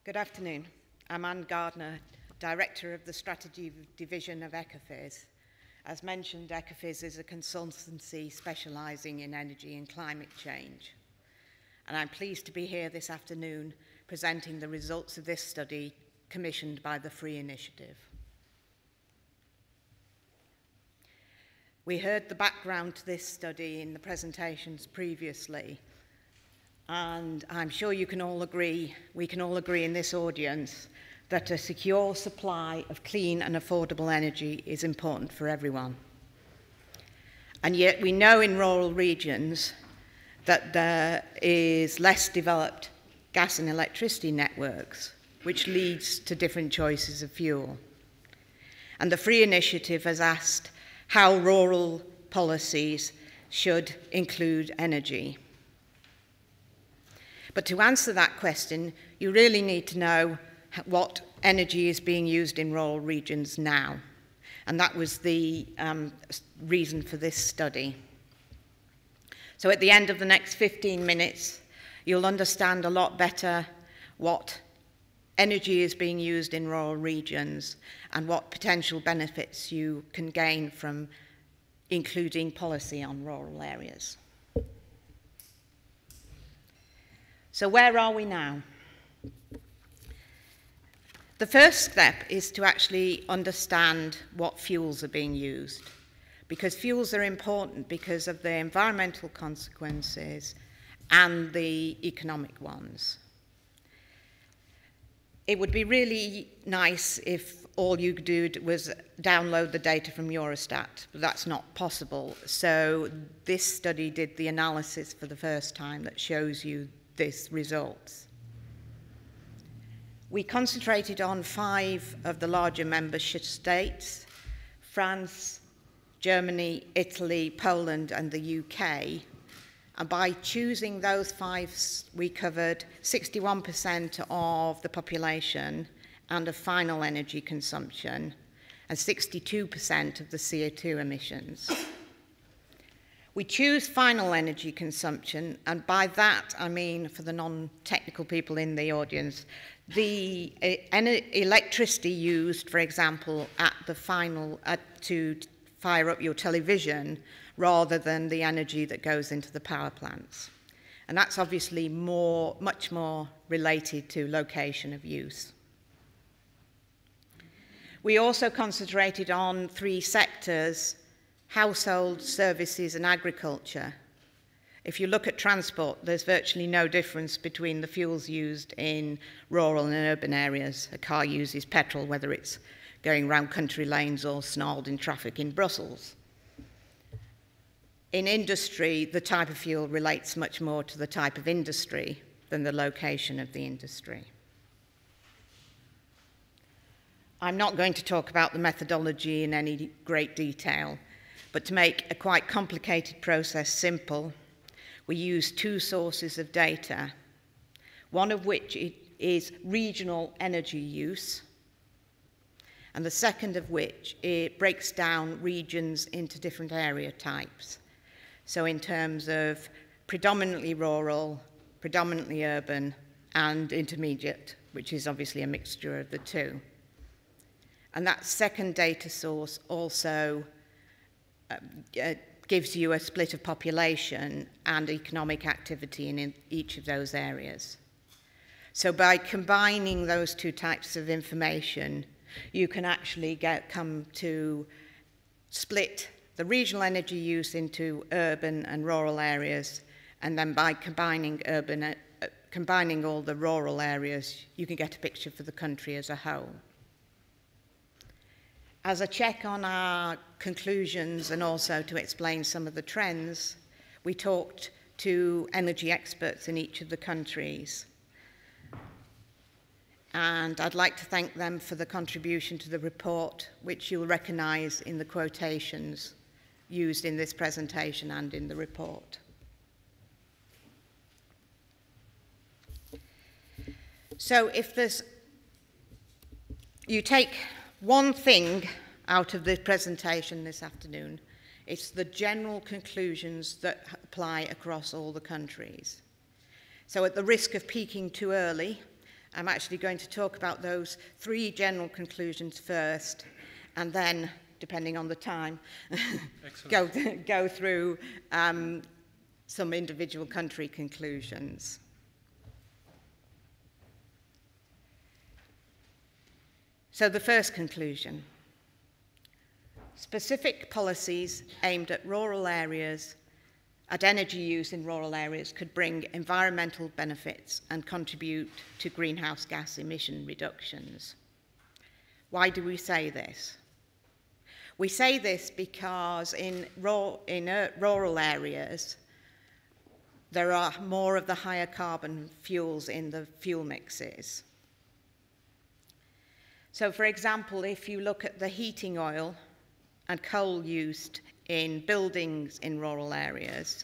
Good afternoon. I'm Ann Gardiner, Director of the Strategy Division of Ecofys. As mentioned, Ecofys is a consultancy specialising in energy and climate change. And I'm pleased to be here this afternoon presenting the results of this study commissioned by the Free Initiative. We heard the background to this study in the presentations previously, and I'm sure we can all agree in this audience that a secure supply of clean and affordable energy is important for everyone. And yet we know in rural regions that there is less developed gas and electricity networks, which leads to different choices of fuel. And the Free Initiative has asked how rural policies should include energy. But to answer that question, you really need to know what energy is being used in rural regions now. And that was the reason for this study. So at the end of the next 15 minutes, you'll understand a lot better what energy is being used in rural regions and what potential benefits you can gain from including policy on rural areas. So where are we now? The first step is to actually understand what fuels are being used, because fuels are important because of the environmental consequences and the economic ones. It would be really nice if all you did was download the data from Eurostat, but that's not possible. So this study did the analysis for the first time that shows you these results. We concentrated on 5 of the larger member states: France, Germany, Italy, Poland, and the UK. And by choosing those 5, we covered 61% of the population and of final energy consumption, and 62% of the CO2 emissions. We choose final energy consumption, and by that I mean, for the non-technical people in the audience, the electricity used, for example, at the final to fire up your television, rather than the energy that goes into the power plants. And that's obviously much more related to location of use. We also concentrated on 3 sectors: household, services, and agriculture. If you look at transport, there's virtually no difference between the fuels used in rural and urban areas. A car uses petrol, whether it's going around country lanes or snarled in traffic in Brussels. In industry, the type of fuel relates much more to the type of industry than the location of the industry. I'm not going to talk about the methodology in any great detail, but to make a quite complicated process simple, we use 2 sources of data, one of which is regional energy use, and the second of which it breaks down regions into different area types. So in terms of predominantly rural, predominantly urban, and intermediate, which is obviously a mixture of the 2. And that second data source also gives you a split of population and economic activity in each of those areas. So by combining those 2 types of information, you can actually come to split the regional energy use into urban and rural areas, and then by combining all the rural areas, you can get a picture for the country as a whole. As a check on our conclusions and also to explain some of the trends, we talked to energy experts in each of the countries. And I'd like to thank them for the contribution to the report, which you'll recognise in the quotations used in this presentation and in the report. So if you take one thing out of the presentation this afternoon, it's the general conclusions that apply across all the countries. So at the risk of peaking too early, I'm actually going to talk about those 3 general conclusions first, and then, depending on the time, go through some individual country conclusions. So the first conclusion: specific policies aimed at rural areas, at energy use in rural areas, could bring environmental benefits and contribute to greenhouse gas emission reductions. Why do we say this? We say this because in rural areas, there are more of the higher carbon fuels in the fuel mixes. So, for example, if you look at the heating oil and coal used in buildings in rural areas,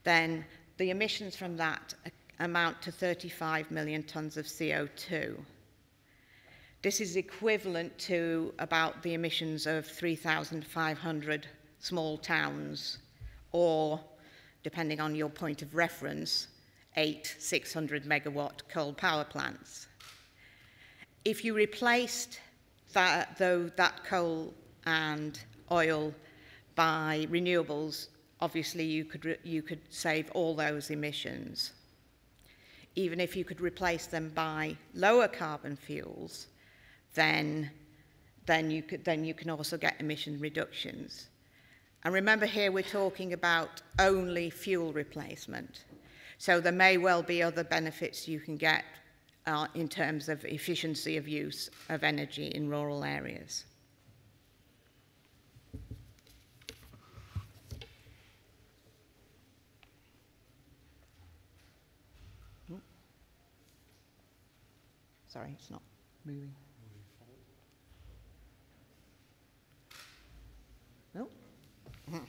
then the emissions from that amount to 35 million tonnes of CO2. This is equivalent to about the emissions of 3,500 small towns, or, depending on your point of reference, 8 600 megawatt coal power plants. If you replaced that coal and oil by renewables, obviously you could save all those emissions. Even if you could replace them by lower carbon fuels, then you can also get emission reductions. And remember, here we're talking about only fuel replacement. So there may well be other benefits you can get in terms of efficiency of use of energy in rural areas. Sorry, it's not moving. No? Did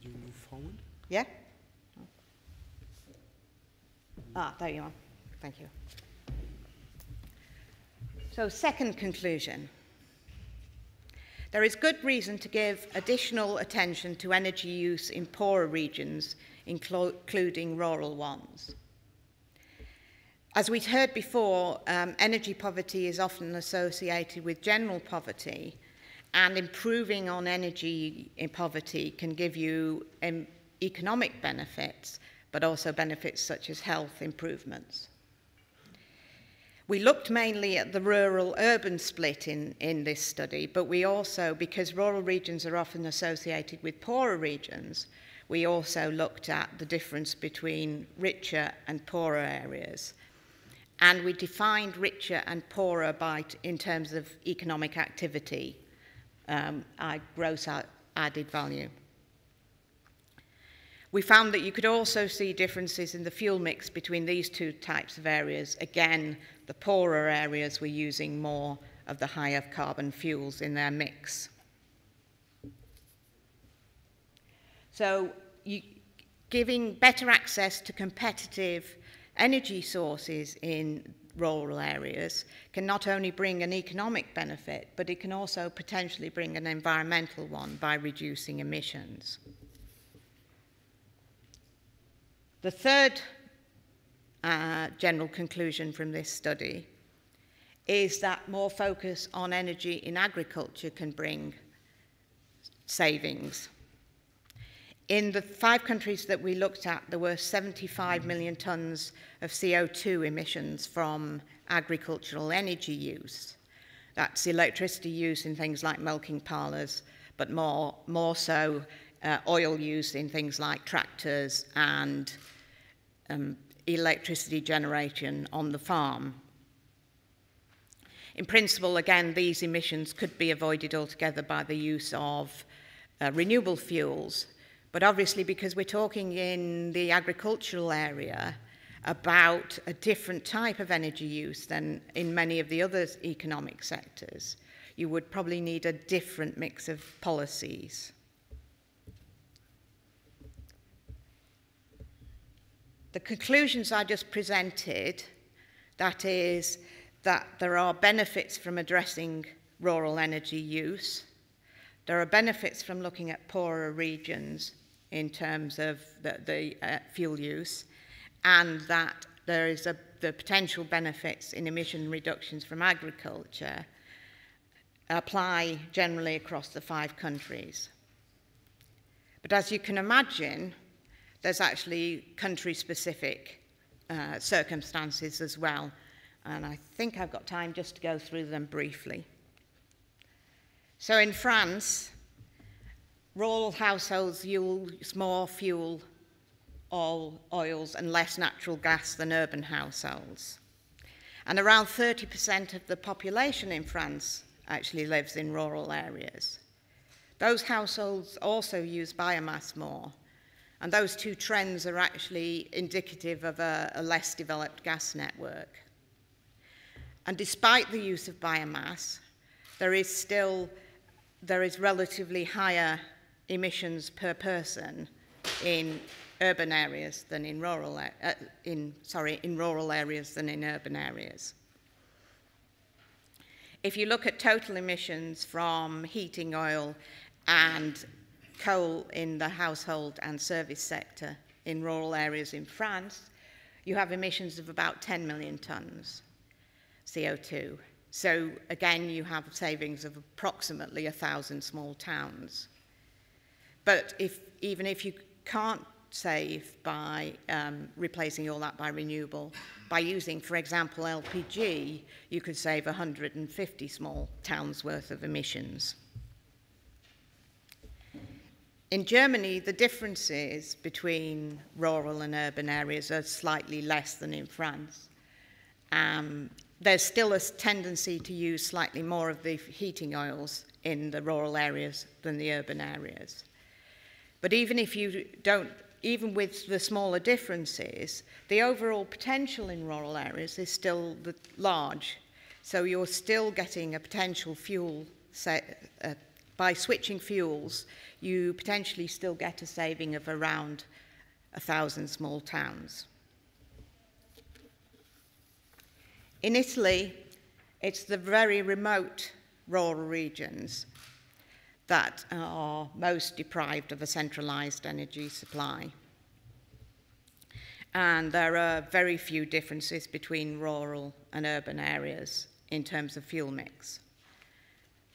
you move forward? Yeah? Ah, there you are. Thank you. So, second conclusion. There is good reason to give additional attention to energy use in poorer regions, including rural ones. As we've heard before, energy poverty is often associated with general poverty, and improving on energy in poverty can give you economic benefits, but also benefits such as health improvements. We looked mainly at the rural-urban split in this study, but we also, because rural regions are often associated with poorer regions, we also looked at the difference between richer and poorer areas. And we defined richer and poorer in terms of economic activity, gross added value. We found that you could also see differences in the fuel mix between these 2 types of areas. Again, the poorer areas were using more of the higher carbon fuels in their mix. So giving better access to competitive energy sources in rural areas can not only bring an economic benefit, but it can also potentially bring an environmental one by reducing emissions. The third general conclusion from this study is that more focus on energy in agriculture can bring savings. In the 5 countries that we looked at, there were 75 million tonnes of CO2 emissions from agricultural energy use. That's electricity use in things like milking parlours, but more so oil use in things like tractors and electricity generation on the farm. In principle, again, these emissions could be avoided altogether by the use of renewable fuels. But obviously, because we're talking in the agricultural area about a different type of energy use than in many of the other economic sectors, you would probably need a different mix of policies. The conclusions I just presented, that is, that there are benefits from addressing rural energy use. There are benefits from looking at poorer regions in terms of the fuel use, and that there is a the potential benefits in emission reductions from agriculture apply generally across the 5 countries. But as you can imagine, there's actually country-specific circumstances as well, and I think I've got time just to go through them briefly. So in France, rural households use more fuel, oils, and less natural gas than urban households. And around 30% of the population in France actually lives in rural areas. Those households also use biomass more, and those 2 trends are actually indicative of a less developed gas network. And despite the use of biomass, there is relatively higher emissions per person in urban areas than in rural areas than in urban areas. If you look at total emissions from heating oil and coal in the household and service sector in rural areas in France, you have emissions of about 10 million tonnes CO2. So again, you have savings of approximately 1,000 small towns. But even if you can't save by replacing all that by renewable, by using, for example, LPG, you could save 150 small towns worth of emissions. In Germany, the differences between rural and urban areas are slightly less than in France. There's still a tendency to use slightly more of the heating oils in the rural areas than the urban areas. But even with the smaller differences, the overall potential in rural areas is still large. So you're still getting a potential fuel, by switching fuels, you potentially still get a saving of around 1,000 small towns. In Italy, it's the very remote rural regions that are most deprived of a centralised energy supply. And there are very few differences between rural and urban areas in terms of fuel mix.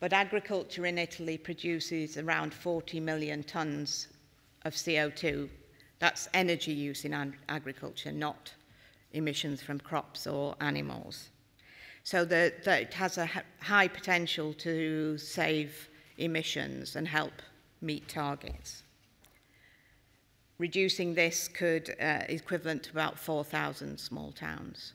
But agriculture in Italy produces around 40 million tonnes of CO2. That's energy use in agriculture, not emissions from crops or animals. So that it has a high potential to save emissions and help meet targets. Reducing this could equivalent to about 4,000 small towns.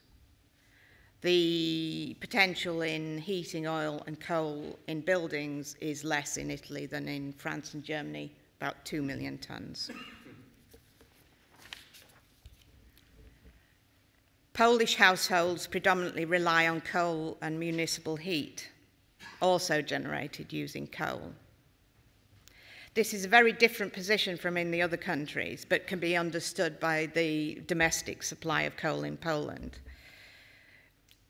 The potential in heating oil and coal in buildings is less in Italy than in France and Germany, about 2 million tonnes. Polish households predominantly rely on coal and municipal heat, also generated using coal. This is a very different position from in the other countries, but can be understood by the domestic supply of coal in Poland.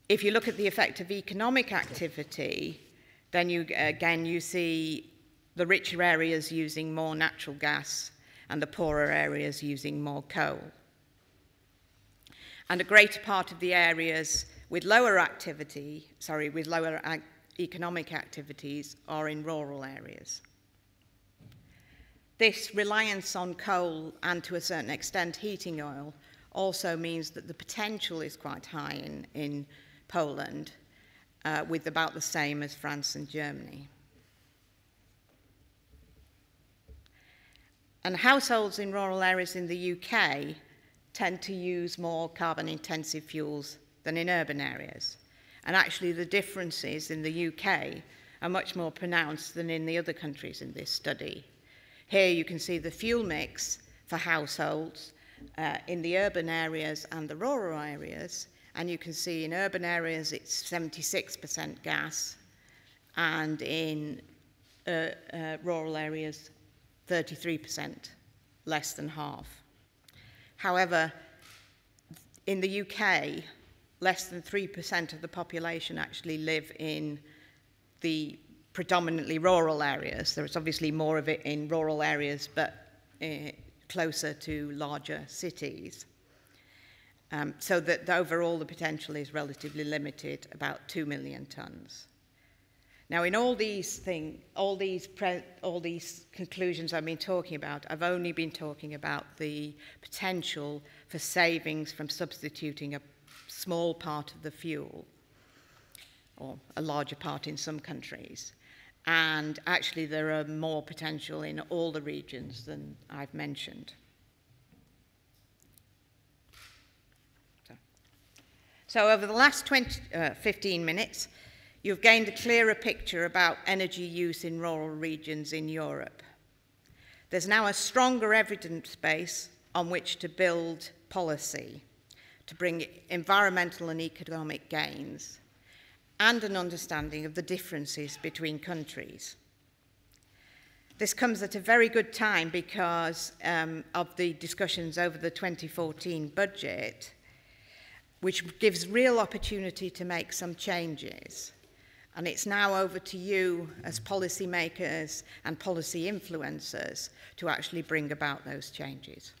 If you look at the effect of economic activity, then you see the richer areas using more natural gas and the poorer areas using more coal. And a greater part of the areas with lower economic activities are in rural areas. This reliance on coal and to a certain extent heating oil also means that the potential is quite high in Poland, with about the same as France and Germany. And households in rural areas in the UK tend to use more carbon-intensive fuels than in urban areas. And actually the differences in the UK are much more pronounced than in the other countries in this study. Here you can see the fuel mix for households in the urban areas and the rural areas. And you can see in urban areas it's 76% gas, and in rural areas 33%, less than half. However, in the UK, less than 3% of the population actually live in the predominantly rural areas. There's obviously more of it in rural areas, but closer to larger cities. so that overall the potential is relatively limited, about 2 million tonnes. Now, in all these conclusions I've been talking about, I've only been talking about the potential for savings from substituting a small part of the fuel, or a larger part in some countries. And actually, there are more potential in all the regions than I've mentioned. So over the last 15 minutes, you've gained a clearer picture about energy use in rural regions in Europe. There's now a stronger evidence base on which to build policy to bring environmental and economic gains, and an understanding of the differences between countries. This comes at a very good time because of the discussions over the 2014 budget, which gives real opportunity to make some changes. And it's now over to you as policymakers and policy influencers to actually bring about those changes.